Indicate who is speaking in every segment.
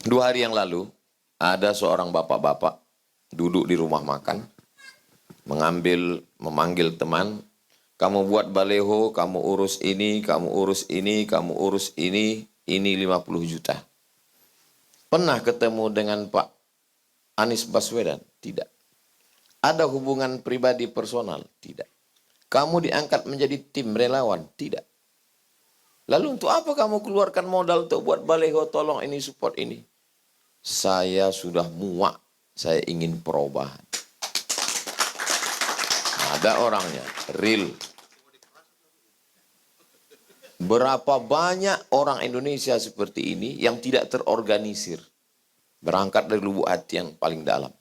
Speaker 1: 2 hari yang lalu, ada seorang bapak-bapak duduk di rumah makan, memanggil teman, kamu buat baleho, kamu urus ini, kamu urus ini, kamu urus ini 50 juta. Pernah ketemu dengan Pak Anies Baswedan? Tidak. Ada hubungan pribadi personal? Tidak. Kamu diangkat menjadi tim relawan? Tidak. Lalu untuk apa kamu keluarkan modal untuk buat baleho, tolong ini, support ini? Saya sudah muak, saya ingin perubahan. Ada orangnya, real. Berapa banyak orang Indonesia seperti ini yang tidak terorganisir. Berangkat dari lubuk hati yang paling dalam.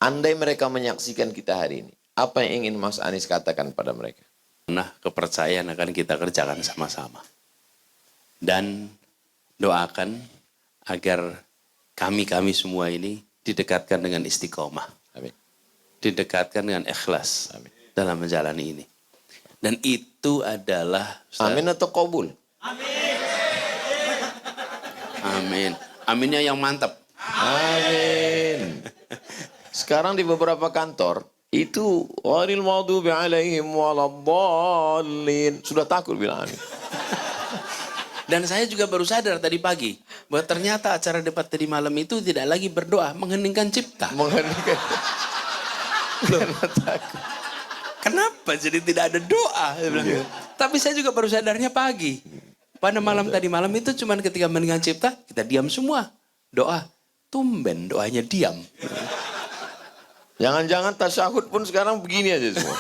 Speaker 1: Andai mereka menyaksikan kita hari ini, apa yang ingin Mas Anies katakan pada mereka?
Speaker 2: Nah, kepercayaan akan kita kerjakan sama-sama. Dan doakan agar kami semua ini didekatkan dengan istiqomah.
Speaker 1: Amin.
Speaker 2: Didekatkan dengan ikhlas.
Speaker 1: Amin.
Speaker 2: Dalam menjalani ini. Dan itu adalah...
Speaker 1: Amin atau kabul?
Speaker 2: Amin. Aminnya yang mantap.
Speaker 1: Amin. Sekarang di beberapa kantor, itu ghairil maghdubi alaihim waladdallin. Sudah takut bilang amin.
Speaker 2: Dan saya juga baru sadar tadi pagi bahwa ternyata acara debat tadi malam itu tidak lagi berdoa, mengheningkan cipta.
Speaker 1: Mengheningkan.
Speaker 2: Kenapa jadi tidak ada doa?
Speaker 1: Iya.
Speaker 2: Tapi saya juga baru sadarnya pagi. Pada malam tadi malam itu cuma ketika mendingan cipta, kita diam semua. Doa, tumben doanya diam.
Speaker 1: Jangan-jangan tasyahud pun sekarang begini aja semua.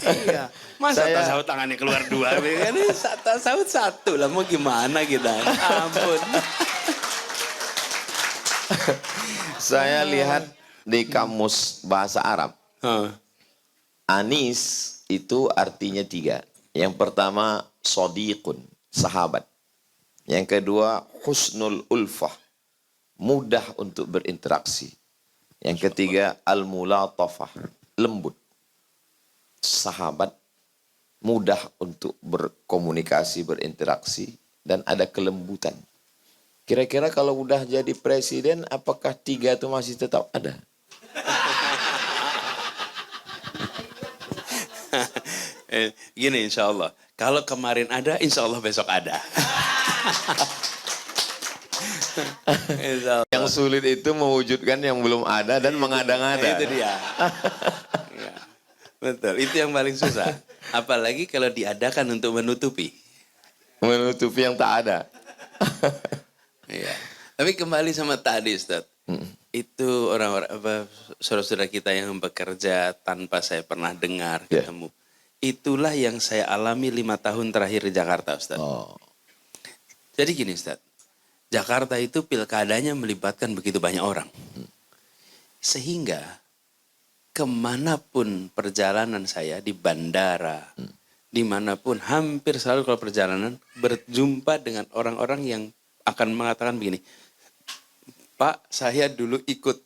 Speaker 2: Iya. Masa tasawuf tangannya keluar 2? Kan tasawuf 1 lah, mau gimana kita? Ampun.
Speaker 1: Saya lihat di kamus bahasa Arab. Anis itu artinya 3. Yang pertama, sodiqun, sahabat. Yang kedua, husnul ulfah, mudah untuk berinteraksi. Yang ketiga, al-mulatafah, lembut. Sahabat, mudah untuk berkomunikasi, berinteraksi, dan ada kelembutan. Kira-kira kalau udah jadi presiden, apakah 3 itu masih tetap ada?
Speaker 2: Gini insya Allah. Kalau kemarin ada, insya Allah besok ada.
Speaker 1: Yang sulit itu mewujudkan yang belum ada dan mengada-ngada.
Speaker 2: Itu dia. Ya, betul, itu yang paling susah. Apalagi kalau diadakan untuk menutupi.
Speaker 1: Menutupi yang tak ada.
Speaker 2: Iya. Tapi kembali sama tadi Ustaz. Itu orang-orang saudara-saudara kita yang bekerja tanpa saya pernah dengar, ketemu. Itulah yang saya alami 5 tahun terakhir di Jakarta Ustaz.
Speaker 1: Oh.
Speaker 2: Jadi gini Ustaz. Jakarta itu pilkadanya melibatkan begitu banyak orang. Sehingga kemanapun perjalanan saya, di bandara, dimanapun, hampir selalu kalau perjalanan, berjumpa dengan orang-orang yang akan mengatakan begini, Pak, saya dulu ikut.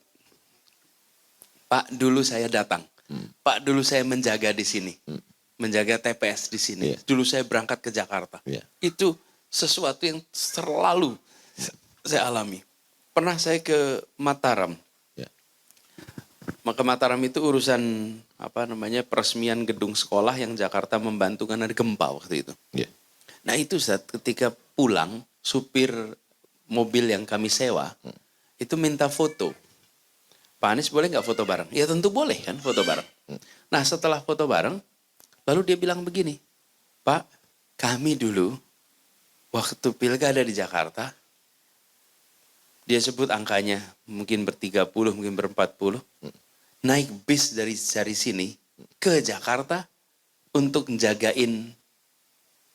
Speaker 2: Pak, dulu saya datang. Pak, dulu saya menjaga di sini. Menjaga TPS di sini. Dulu saya berangkat ke Jakarta. Itu sesuatu yang selalu saya alami. Pernah saya ke Mataram. Maka Mataram itu urusan peresmian gedung sekolah yang Jakarta membantu karena ada gempa waktu itu. Nah itu saat ketika pulang, supir mobil yang kami sewa itu minta foto. Pak Anies boleh nggak foto bareng? Ya tentu boleh kan foto bareng. Nah setelah foto bareng, lalu dia bilang begini, Pak, kami dulu waktu pilkada di Jakarta, dia sebut angkanya mungkin ber-30, mungkin ber-40. Naik bis dari sini ke Jakarta untuk menjagain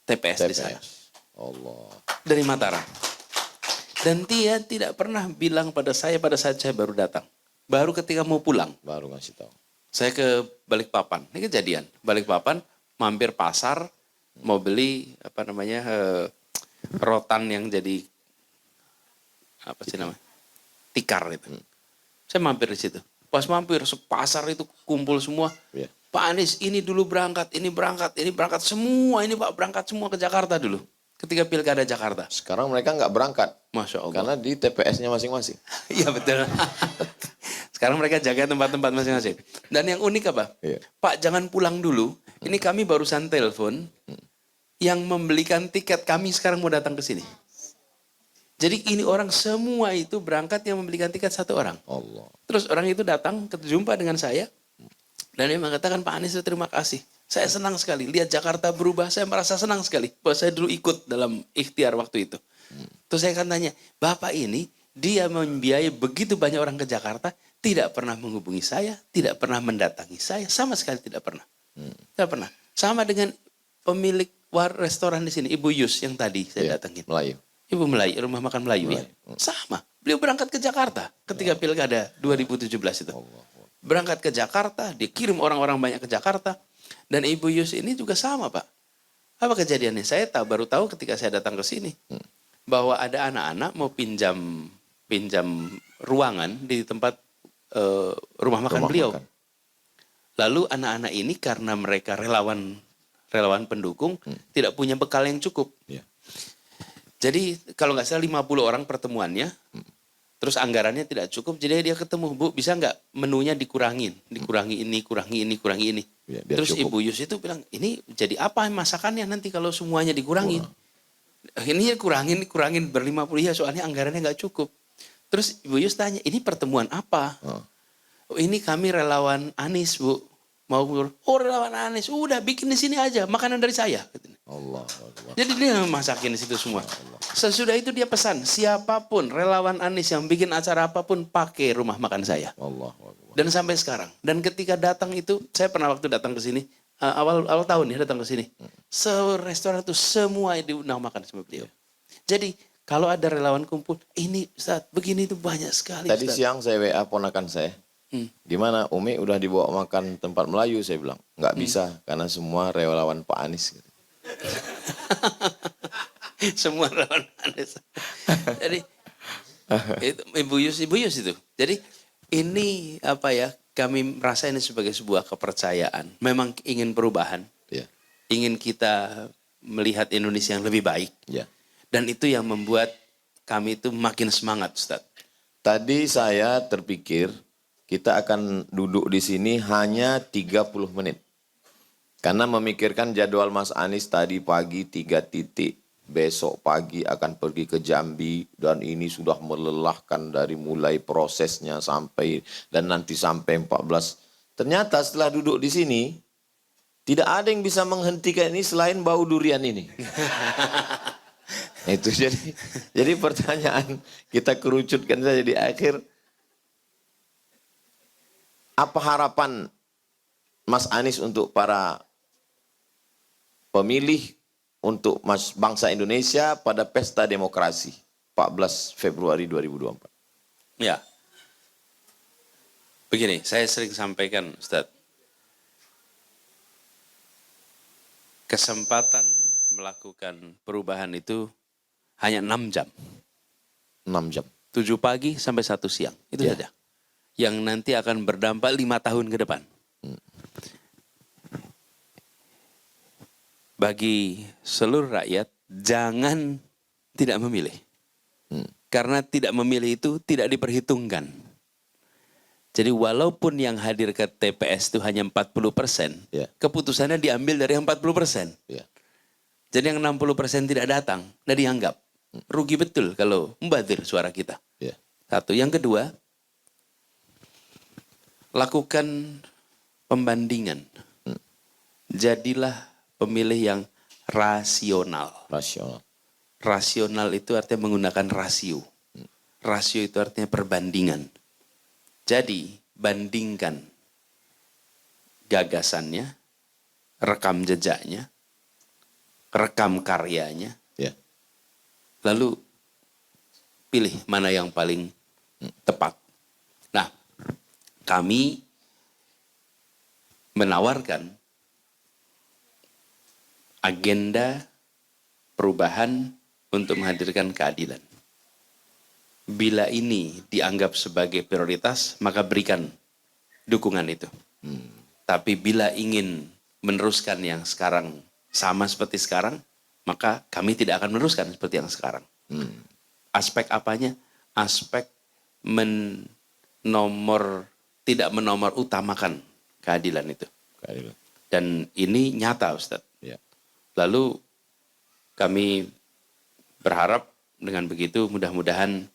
Speaker 2: TPS di sana.
Speaker 1: Allah.
Speaker 2: Dari Mataram. Dan dia tidak pernah bilang pada saya pada saat saya baru datang. Baru ketika mau pulang.
Speaker 1: Baru ngasih tahu.
Speaker 2: Saya ke Balikpapan. Ini kejadian. Balikpapan mampir pasar mau beli rotan yang jadi tikar itu. Saya mampir di situ. Pas mampir sepasar itu kumpul semua. Pak Anies ini dulu berangkat, ini berangkat, semua ini Pak berangkat semua ke Jakarta dulu. ketika pilkada Jakarta.
Speaker 1: Sekarang mereka nggak berangkat.
Speaker 2: Masya Allah.
Speaker 1: Karena di TPS-nya masing-masing.
Speaker 2: Iya betul. Sekarang mereka jaga tempat-tempat masing-masing. Dan yang unik apa?
Speaker 1: Iya.
Speaker 2: Pak jangan pulang dulu. Ini kami barusan telepon. Yang membelikan tiket kami sekarang mau datang ke sini. Jadi ini orang semua itu berangkat yang membelikan tiket satu orang.
Speaker 1: Allah.
Speaker 2: Terus orang itu datang, jumpa dengan saya. Dan dia mengatakan, Pak Anies terima kasih. Saya senang sekali. Lihat Jakarta berubah, saya merasa senang sekali. Bahwa saya dulu ikut dalam ikhtiar waktu itu. Terus saya akan tanya, Bapak ini, dia membiayai begitu banyak orang ke Jakarta, tidak pernah menghubungi saya, tidak pernah mendatangi saya, sama sekali tidak pernah. Tidak pernah. Sama dengan pemilik restoran di sini, Ibu Yus yang tadi saya datangin.
Speaker 1: Melayu.
Speaker 2: Ibu Melayu, rumah makan Melayu ya. Sama. Beliau berangkat ke Jakarta ketika pilkada 2017 itu. Berangkat ke Jakarta, dia kirim orang-orang banyak ke Jakarta. Dan Ibu Yus ini juga sama Pak. Apa kejadiannya? Saya baru tahu ketika saya datang ke sini. Bahwa ada anak-anak mau pinjam ruangan di tempat rumah makan beliau.
Speaker 1: Makan.
Speaker 2: Lalu anak-anak ini karena mereka relawan pendukung, tidak punya bekal yang cukup.
Speaker 1: Ya.
Speaker 2: Jadi kalau nggak salah 50 orang pertemuannya, terus anggarannya tidak cukup, jadi dia ketemu, Bu bisa nggak menunya dikurangin, kurangi ini.
Speaker 1: Ya, biar
Speaker 2: Terus
Speaker 1: cukup.
Speaker 2: Ibu Yus itu bilang, ini jadi apa masakannya nanti kalau semuanya dikurangin? Ini kurangin ber-50 ya soalnya anggarannya nggak cukup. Terus Ibu Yus tanya, ini pertemuan apa? Oh, ini kami relawan Anies Bu. Relawan Anies, udah bikin di sini aja, makanan dari saya.
Speaker 1: Allah.
Speaker 2: Jadi dia masakin di situ semua. Sesudah itu dia pesan, siapapun relawan Anies yang bikin acara apapun pakai rumah makan saya.
Speaker 1: Allah.
Speaker 2: Dan sampai sekarang. Dan ketika datang itu, saya pernah waktu datang ke sini, awal tahun ya datang ke sini. Restoran itu semua diundang makan sama beliau. Jadi kalau ada relawan kumpul, ini Ustaz, begini itu banyak sekali.
Speaker 1: Tadi
Speaker 2: Ustaz.
Speaker 1: siang saya WA ponakan saya. Gimana Umi udah dibawa makan tempat Melayu, saya bilang. Nggak bisa karena semua relawan Pak Anies.
Speaker 2: Semua relawan Anies. Jadi itu, Ibu Yus itu. Jadi ini apa ya? Kami merasa ini sebagai sebuah kepercayaan. Memang ingin perubahan.
Speaker 1: Ya.
Speaker 2: Ingin kita melihat Indonesia yang lebih baik.
Speaker 1: Ya.
Speaker 2: Dan itu yang membuat kami itu makin semangat, Ustaz.
Speaker 1: Tadi saya terpikir kita akan duduk di sini hanya 30 menit. Karena memikirkan jadwal Mas Anies tadi pagi 3 titik. Besok pagi akan pergi ke Jambi dan ini sudah melelahkan dari mulai prosesnya sampai dan nanti sampai 14. Ternyata setelah duduk di sini tidak ada yang bisa menghentikan ini selain bau durian ini. Itu jadi pertanyaan kita kerucutkan saja di akhir. Apa harapan Mas Anies untuk para pemilih, untuk bangsa Indonesia pada pesta demokrasi 14 Februari 2024?
Speaker 2: Ya. Begini, saya sering sampaikan, Ustaz. Kesempatan melakukan perubahan itu hanya 6 jam.
Speaker 1: 6 jam.
Speaker 2: 7 pagi sampai 1 siang. Itu saja. Yang nanti akan berdampak 5 tahun ke depan. Bagi seluruh rakyat, jangan tidak memilih. Karena tidak memilih itu tidak diperhitungkan. Jadi walaupun yang hadir ke TPS itu hanya 40%, keputusannya diambil dari yang 40%. Jadi yang 60% tidak datang, tidak dianggap. Rugi betul kalau membazir suara kita. Satu. Yang kedua, lakukan pembandingan. Jadilah pemilih yang rasional. Rasional itu artinya menggunakan rasio. Rasio itu artinya perbandingan. Jadi bandingkan gagasannya, rekam jejaknya, rekam karyanya, lalu pilih mana yang paling tepat. Nah, kami menawarkan agenda perubahan untuk menghadirkan keadilan. Bila ini dianggap sebagai prioritas, maka berikan dukungan itu. Tapi bila ingin meneruskan yang sekarang sama seperti sekarang, maka kami tidak akan meneruskan seperti yang sekarang. Aspek apanya? Aspek tidak menomor utamakan keadilan itu.
Speaker 1: Keadilan.
Speaker 2: Dan ini nyata, Ustadz.
Speaker 1: Ya.
Speaker 2: Lalu kami berharap dengan begitu mudah-mudahan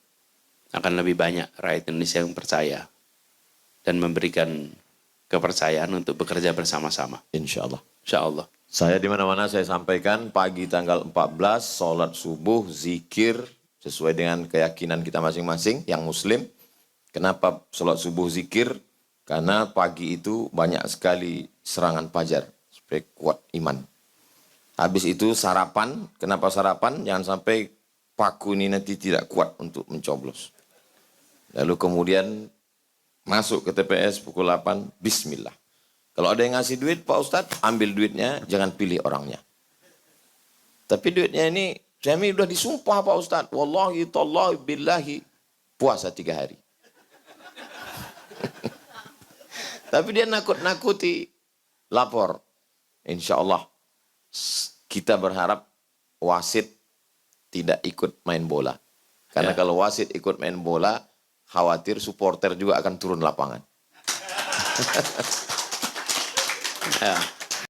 Speaker 2: akan lebih banyak rakyat Indonesia yang percaya dan memberikan kepercayaan untuk bekerja bersama-sama.
Speaker 1: Insya Allah.
Speaker 2: Insya Allah.
Speaker 1: Saya di mana-mana saya sampaikan pagi tanggal 14 sholat subuh, zikir sesuai dengan keyakinan kita masing-masing yang muslim. Kenapa sholat subuh zikir? Karena pagi itu banyak sekali serangan fajar supaya kuat iman. Habis itu sarapan. Kenapa sarapan? Jangan sampai paku ini nanti tidak kuat untuk mencoblos. Lalu kemudian masuk ke TPS pukul 8, bismillah. Kalau ada yang ngasih duit, Pak Ustadz, ambil duitnya, jangan pilih orangnya. Tapi duitnya ini, kami udah disumpah Pak Ustadz, wallahi, tallahi, billahi, puasa 3 hari. Tapi dia nakut-nakuti, lapor. Insya Allah, kita berharap wasit tidak ikut main bola. Karena kalau wasit ikut main bola, khawatir supporter juga akan turun lapangan.
Speaker 2: Ya.